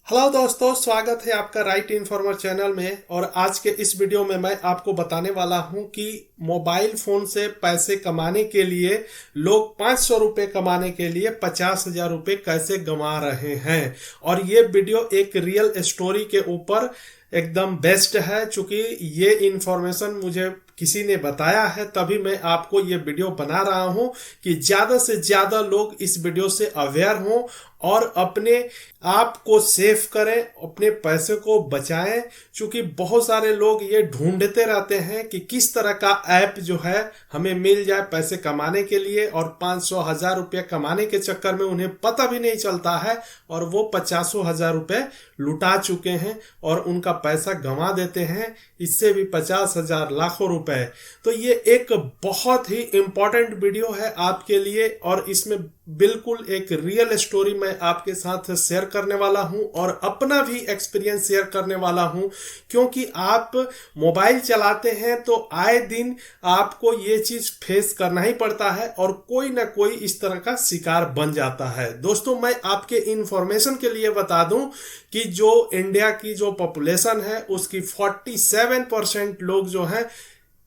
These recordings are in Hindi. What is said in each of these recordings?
हेलो दोस्तों, स्वागत है आपका राइट इन्फॉर्मर चैनल में। और आज के इस वीडियो में मैं आपको बताने वाला हूं कि मोबाइल फोन से पैसे कमाने के लिए लोग 500 रुपये कमाने के लिए 50,000 रुपये कैसे गंवा रहे हैं। और ये वीडियो एक रियल स्टोरी के ऊपर एकदम बेस्ट है। चूंकि ये इन्फॉर्मेशन मुझे किसी ने बताया है तभी मैं आपको ये वीडियो बना रहा हूं कि ज्यादा से ज्यादा लोग इस वीडियो से अवेयर हों और अपने आप को सेव करें, अपने पैसे को बचाएं। क्योंकि बहुत सारे लोग ये ढूंढते रहते हैं कि किस तरह का ऐप जो है हमें मिल जाए पैसे कमाने के लिए, और 500,000 रुपये कमाने के चक्कर में उन्हें पता भी नहीं चलता है और वो 50,000 रुपये लुटा चुके हैं और उनका पैसा गंवा देते हैं, इससे भी 50,000 लाखों रुपए। तो ये एक बहुत ही इंपॉर्टेंट वीडियो है आपके लिए और इसमें बिल्कुल एक रियल स्टोरी मैं आपके साथ शेयर करने वाला हूं और अपना भी एक्सपीरियंस शेयर करने वाला हूं। क्योंकि आप मोबाइल चलाते हैं तो आए दिन आपको ये चीज फेस करना ही पड़ता है और कोई ना कोई इस तरह का शिकार बन जाता है। दोस्तों, मैं आपके इंफॉर्मेशन के लिए बता दूं कि जो इंडिया की जो पॉपुलेशन है उसकी 47% लोग जो हैं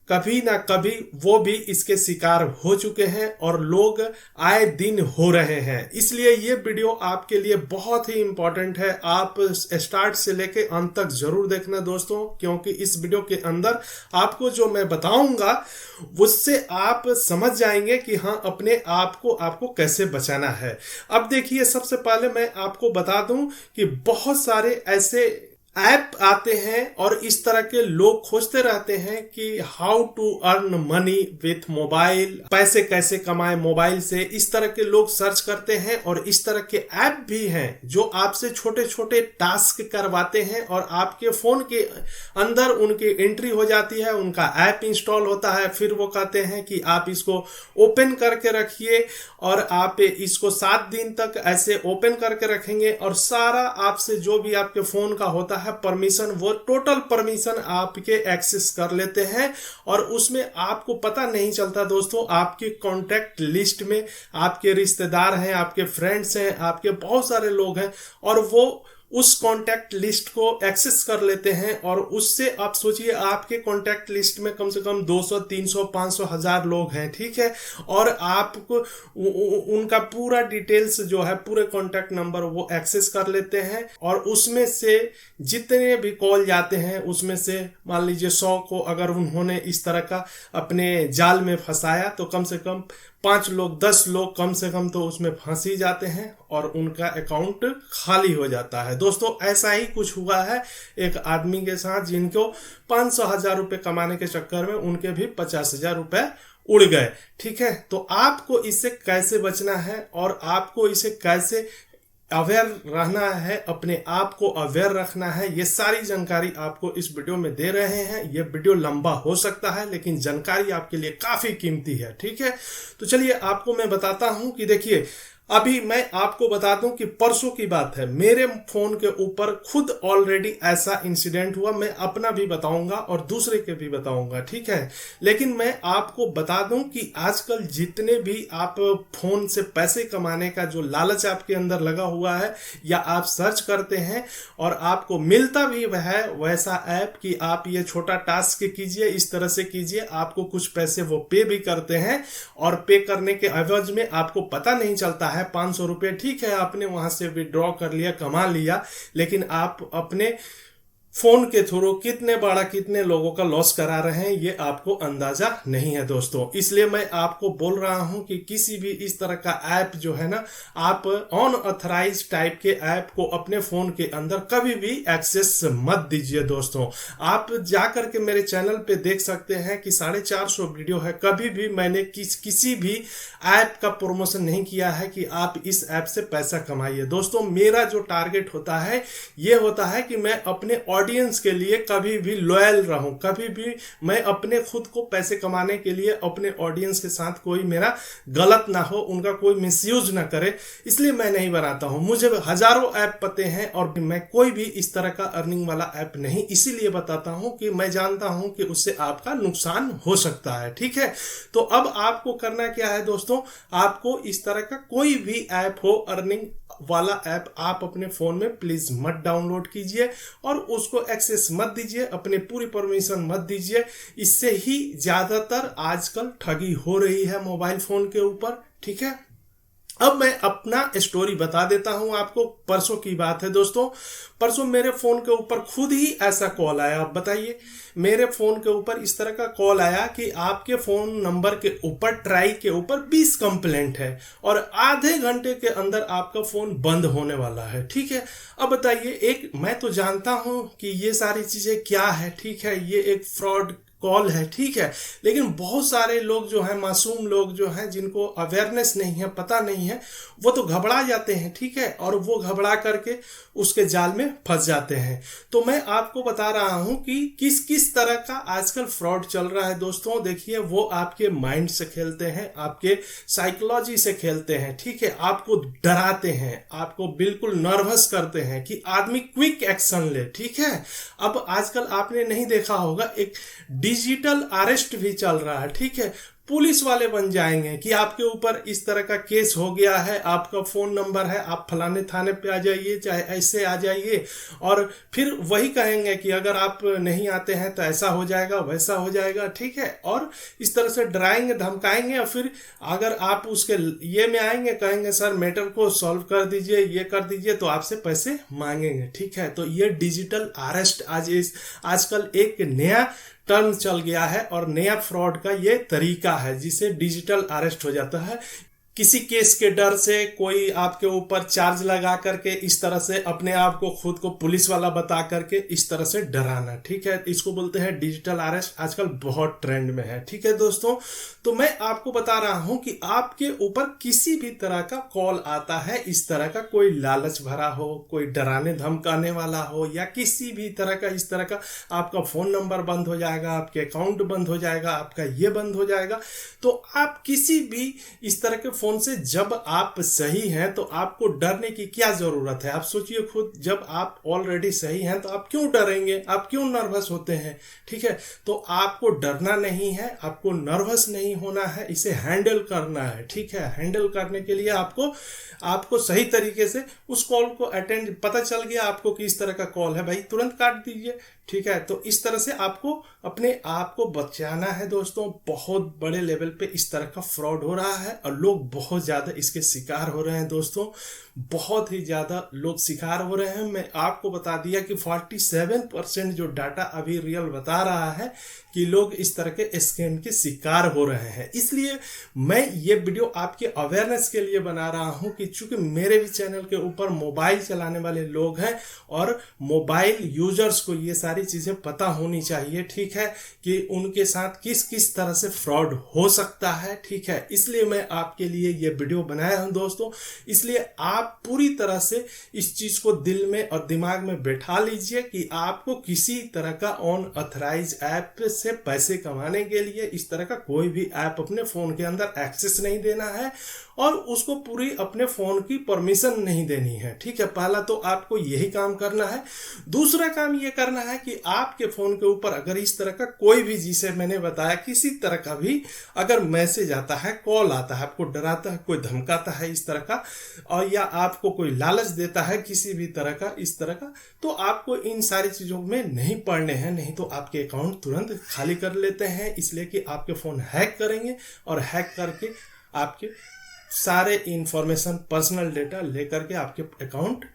कभी ना कभी वो भी इसके शिकार हो चुके हैं और लोग आए दिन हो रहे हैं। इसलिए ये वीडियो आपके लिए बहुत ही इंपॉर्टेंट है। आप स्टार्ट से लेके अंत तक जरूर देखना दोस्तों, क्योंकि इस वीडियो के अंदर आपको जो मैं बताऊंगा उससे आप समझ जाएंगे कि हाँ, अपने आप को आपको कैसे बचाना है। अब देखिए, सबसे पहले मैं आपको बता दूं कि बहुत सारे ऐसे ऐप आते हैं और इस तरह के लोग खोजते रहते हैं कि how to earn money with mobile, पैसे कैसे कमाएं मोबाइल से। इस तरह के लोग सर्च करते हैं और इस तरह के ऐप भी हैं जो आपसे छोटे छोटे टास्क करवाते हैं और आपके फोन के अंदर उनकी एंट्री हो जाती है, उनका ऐप इंस्टॉल होता है। फिर वो कहते हैं कि आप इसको ओपन करके रखिए और आप इसको 7 दिन तक ऐसे ओपन करके रखेंगे और सारा आपसे जो भी आपके फोन का होता है परमिशन, वो टोटल परमिशन आपके एक्सेस कर लेते हैं और उसमें आपको पता नहीं चलता दोस्तों। आपके कॉन्टैक्ट लिस्ट में आपके रिश्तेदार हैं, आपके फ्रेंड्स हैं, आपके बहुत सारे लोग हैं और वो उस कॉन्टैक्ट लिस्ट को एक्सेस कर लेते हैं। और उससे आप सोचिए, आपके कॉन्टैक्ट लिस्ट में कम से कम 200, 300, 500, 1000 लोग हैं, ठीक है। और आपको उनका पूरा डिटेल्स जो है, पूरे कॉन्टैक्ट नंबर वो एक्सेस कर लेते हैं और उसमें से जितने भी कॉल जाते हैं उसमें से मान लीजिए 100 को अगर उन्होंने इस तरह का अपने जाल में फंसाया तो कम से कम 5 लोग, 10 लोग कम से कम तो उसमें फंस ही जाते हैं और उनका अकाउंट खाली हो जाता है। दोस्तों, ऐसा ही कुछ हुआ है एक आदमी के साथ, जिनको 500,000 रुपये कमाने के चक्कर में उनके भी 50,000 रुपये उड़ गए, ठीक है। तो आपको इससे कैसे बचना है और आपको इसे कैसे अवेयर रहना है, अपने आप को अवेयर रखना है, ये सारी जानकारी आपको इस वीडियो में दे रहे हैं। ये वीडियो लंबा हो सकता है लेकिन जानकारी आपके लिए काफी कीमती है, ठीक है। तो चलिए आपको मैं बताता हूं कि देखिए, अभी मैं आपको बता दूं कि परसों की बात है, मेरे फोन के ऊपर खुद ऑलरेडी ऐसा इंसिडेंट हुआ। मैं अपना भी बताऊंगा और दूसरे के भी बताऊंगा, ठीक है। लेकिन मैं आपको बता दूं कि आजकल जितने भी आप फोन से पैसे कमाने का जो लालच आपके अंदर लगा हुआ है या आप सर्च करते हैं और आपको मिलता भी है वैसा ऐप कि आप ये छोटा टास्क कीजिए, इस तरह से कीजिए, आपको कुछ पैसे वो पे भी करते हैं और पे करने के एवज में आपको पता नहीं चलता है 500 रुपये, ठीक है, आपने वहां से विड्रॉ कर लिया, कमा लिया, लेकिन आप अपने फोन के थ्रू कितने लोगों का लॉस करा रहे हैं ये आपको अंदाजा नहीं है दोस्तों। इसलिए मैं आपको बोल रहा हूं कि किसी भी इस तरह का ऐप जो है ना, आप अनऑथराइज टाइप के ऐप को अपने फोन के अंदर कभी भी एक्सेस मत दीजिए दोस्तों। आप जाकर के मेरे चैनल पे देख सकते हैं कि 450 वीडियो है। कभी भी मैंने किसी भी ऐप का प्रमोशन नहीं किया है कि आप इस ऐप से पैसा कमाइए। दोस्तों, मेरा जो टारगेट होता है ये होता है कि मैं अपने ऑडियंस के लिए कभी भी लॉयल रहूं, कभी भी मैं अपने खुद को पैसे कमाने के लिए अपने ऑडियंस के साथ कोई मेरा गलत ना हो, उनका कोई मिसयूज ना करे, इसलिए मैं नहीं बनाता हूं। मुझे हजारों ऐप पते हैं और मैं कोई भी इस तरह का अर्निंग वाला ऐप नहीं इसीलिए बताता हूं कि मैं जानता हूं कि उससे आपका नुकसान हो सकता है। ठीक है, तो अब आपको करना क्या है दोस्तों, आपको इस तरह का कोई भी ऐप हो अर्निंग वाला ऐप आप अपने फोन में प्लीज मत डाउनलोड कीजिए और उसको एक्सेस मत दीजिए, अपने पूरी परमिशन मत दीजिए। इससे ही ज्यादातर आजकल ठगी हो रही है मोबाइल फोन के ऊपर। ठीक है, अब मैं अपना स्टोरी बता देता हूं आपको। परसों की बात है दोस्तों, परसों मेरे फोन के ऊपर खुद ही ऐसा कॉल आया। अब बताइए, मेरे फोन के ऊपर इस तरह का कॉल आया कि आपके फोन नंबर के ऊपर ट्राई के ऊपर 20 कंप्लेंट है और आधे घंटे के अंदर आपका फोन बंद होने वाला है। ठीक है, अब बताइए, एक मैं तो जानता हूं कि ये सारी चीजें क्या है। ठीक है, ये एक फ्रॉड कॉल है। ठीक है, लेकिन बहुत सारे लोग जो हैं, मासूम लोग जो हैं, जिनको अवेयरनेस नहीं है, पता नहीं है, वो तो घबरा जाते हैं। ठीक है, और वो घबरा करके उसके जाल में फंस जाते हैं। तो मैं आपको बता रहा हूं कि किस किस तरह का आजकल फ्रॉड चल रहा है दोस्तों। देखिए, वो आपके माइंड से खेलते हैं, आपके साइकोलॉजी से खेलते हैं। ठीक है, आपको डराते हैं, आपको बिल्कुल नर्वस करते हैं कि आदमी क्विक एक्शन ले। ठीक है, अब आजकल आपने नहीं देखा होगा, एक डिजिटल अरेस्ट भी चल रहा है। ठीक है, पुलिस वाले बन जाएंगे कि आपके ऊपर इस तरह का केस हो गया है, आपका फोन नंबर है, आप फलाने थाने पे आ जाइए, चाहे ऐसे आ जाइए, और फिर वही कहेंगे कि अगर आप नहीं आते हैं तो ऐसा हो जाएगा, वैसा हो जाएगा। ठीक है, और इस तरह से डराएंगे, धमकाएंगे, और फिर अगर आप उसके ये में आएंगे, कहेंगे सर मैटर को सॉल्व कर दीजिए, ये कर दीजिए, तो आपसे पैसे मांगेंगे। ठीक है, तो ये डिजिटल अरेस्ट आजकल एक नया टर्म चल गया है और नया फ्रॉड का ये तरीका है, जिसे डिजिटल अरेस्ट हो जाता है। किसी केस के डर से कोई आपके ऊपर चार्ज लगा करके इस तरह से अपने आप को खुद को पुलिस वाला बता करके इस तरह से डराना। ठीक है, इसको बोलते हैं डिजिटल अरेस्ट, आजकल बहुत ट्रेंड में है। ठीक है दोस्तों, तो मैं आपको बता रहा हूं कि आपके ऊपर किसी भी तरह का कॉल आता है, इस तरह का कोई लालच भरा हो, कोई डराने धमकाने वाला हो, या किसी भी तरह का इस तरह का आपका फोन नंबर बंद हो जाएगा, आपके अकाउंट बंद हो जाएगा, आपका ये बंद हो जाएगा, तो आप किसी भी इस तरह के फोन से, जब आप सही हैं तो आपको डरने की क्या जरूरत है। आप सोचिए खुद, जब आप ऑलरेडी सही हैं तो आप क्यों डरेंगे, आप क्यों नर्वस होते हैं। ठीक है, तो आपको डरना नहीं है, आपको नर्वस नहीं होना है, इसे हैंडल करना है। ठीक है, हैंडल करने के लिए आपको सही तरीके से उस कॉल को अटेंड, पता चल गया आपको कि इस तरह का कॉल है, भाई तुरंत काट दीजिए। ठीक है, तो इस तरह से आपको अपने आप को बचाना है दोस्तों। बहुत बड़े लेवल पे इस तरह का फ्रॉड हो रहा है और लोग बहुत ज्यादा इसके शिकार हो रहे हैं दोस्तों, बहुत ही ज्यादा लोग शिकार हो रहे हैं। मैं आपको बता दिया कि 47% जो डाटा अभी रियल बता रहा है कि लोग इस तरह के स्कैम के शिकार हो रहे हैं। इसलिए मैं ये वीडियो आपके अवेयरनेस के लिए बना रहा हूं कि चूंकि मेरे भी चैनल के ऊपर मोबाइल चलाने वाले लोग हैं और मोबाइल यूजर्स को ये सारी चीजें पता होनी चाहिए। ठीक है, कि उनके साथ किस किस तरह से फ्रॉड हो सकता है। ठीक है, इसलिए मैं आपके लिए ये वीडियो बनाया हूं दोस्तों। इसलिए आप पूरी तरह से इस चीज को दिल में और दिमाग में बैठा लीजिए कि आपको किसी तरह का अनऑथराइज ऐप से पैसे कमाने के लिए इस तरह का कोई भी ऐप अपने फोन के अंदर एक्सेस नहीं देना है और उसको पूरी अपने फोन की परमिशन नहीं देनी है। ठीक है, पहला तो आपको यही काम करना है। दूसरा काम ये करना है कि आपके फोन के ऊपर अगर इस तरह का कोई भी, जिसे मैंने बताया, किसी तरह का भी अगर मैसेज आता है, कॉल आता है, आपको डराता है, कोई धमकाता है इस तरह का, और या आपको कोई लालच देता है किसी भी तरह का इस तरह का, तो आपको इन सारी चीजों में नहीं पड़ने हैं, नहीं तो आपके अकाउंट तुरंत खाली कर लेते हैं। इसलिए कि आपके फोन हैक करेंगे और हैक करके आपके सारे इंफॉर्मेशन, पर्सनल डेटा लेकर के आपके अकाउंट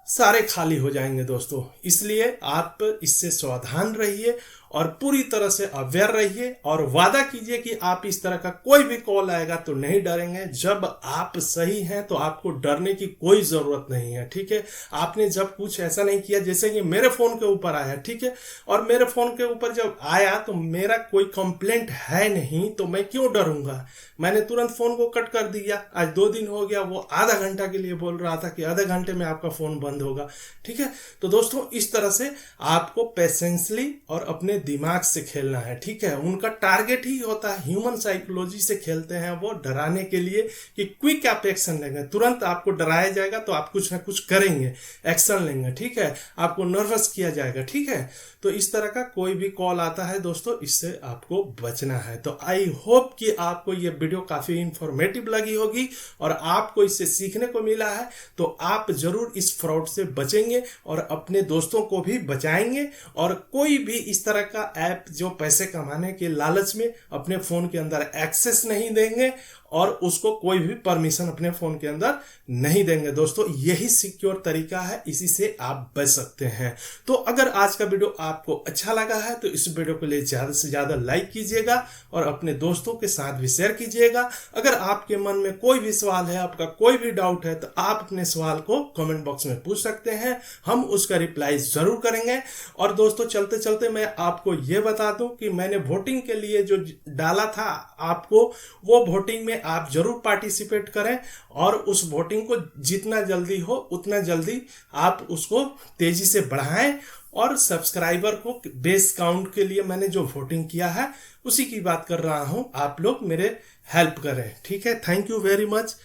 सारे खाली हो जाएंगे दोस्तों। इसलिए आप इससे सावधान रहिए और पूरी तरह से अवेयर रहिए और वादा कीजिए कि आप इस तरह का कोई भी कॉल आएगा तो नहीं डरेंगे। जब आप सही हैं तो आपको डरने की कोई जरूरत नहीं है, ठीक है। आपने जब कुछ ऐसा नहीं किया, जैसे कि मेरे फोन के ऊपर आया, ठीक है, और मेरे फोन के ऊपर जब आया तो मेरा कोई कंप्लेंट है नहीं, तो मैं क्यों डरूंगा। मैंने तुरंत फोन को कट कर दिया। आज 2 दिन हो गया, वो आधा घंटा के लिए बोल रहा था कि आधे घंटे में आपका फोन बंद होगा, ठीक है। तो दोस्तों इस तरह से आपको पेशेंसली और अपने दिमाग से खेलना है, ठीक है। उनका टारगेट ही होता है, ह्यूमन साइकोलॉजी से खेलते हैं वो, डराने के लिए कि क्विक आप एक्शन लेंगे। तुरंत आपको डराया जाएगा तो आप कुछ ना कुछ करेंगे, एक्शन लेंगे, ठीक है। आपको नर्वस किया जाएगा, ठीक है। तो इस तरह का कोई भी कॉल आता है दोस्तों, इससे आपको बचना है। तो आई होप कि आपको ये वीडियो काफी इंफॉर्मेटिव लगी होगी और आपको इससे सीखने को मिला है। तो आप जरूर इस फ्रॉड से बचेंगे और अपने दोस्तों को भी बचाएंगे। और कोई भी इस तरह का ऐप जो पैसे कमाने के लालच में अपने फोन के अंदर एक्सेस नहीं देंगे और उसको कोई भी परमिशन अपने फोन के अंदर नहीं देंगे। दोस्तों यही सिक्योर तरीका है, इसी से आप बच सकते हैं। तो अगर आज का वीडियो आपको अच्छा लगा है तो इस वीडियो को लिए ज्यादा से ज्यादा लाइक कीजिएगा और अपने दोस्तों के साथ भी शेयर कीजिएगा। अगर आपके मन में कोई भी सवाल है, आपका कोई भी डाउट है, तो आप अपने सवाल को कमेंट बॉक्स में पूछ सकते हैं, हम उसका रिप्लाई जरूर करेंगे। और दोस्तों चलते चलते मैं आपको यह बता दूं कि मैंने वोटिंग के लिए जो डाला था आपको, वो वोटिंग में आप जरूर पार्टिसिपेट करें और उस वोटिंग को जितना जल्दी हो उतना जल्दी आप उसको तेजी से बढ़ाएं। और सब्सक्राइबर को बेस काउंट के लिए मैंने जो वोटिंग किया है उसी की बात कर रहा हूं, आप लोग मेरे हेल्प करें, ठीक है। Thank you very much.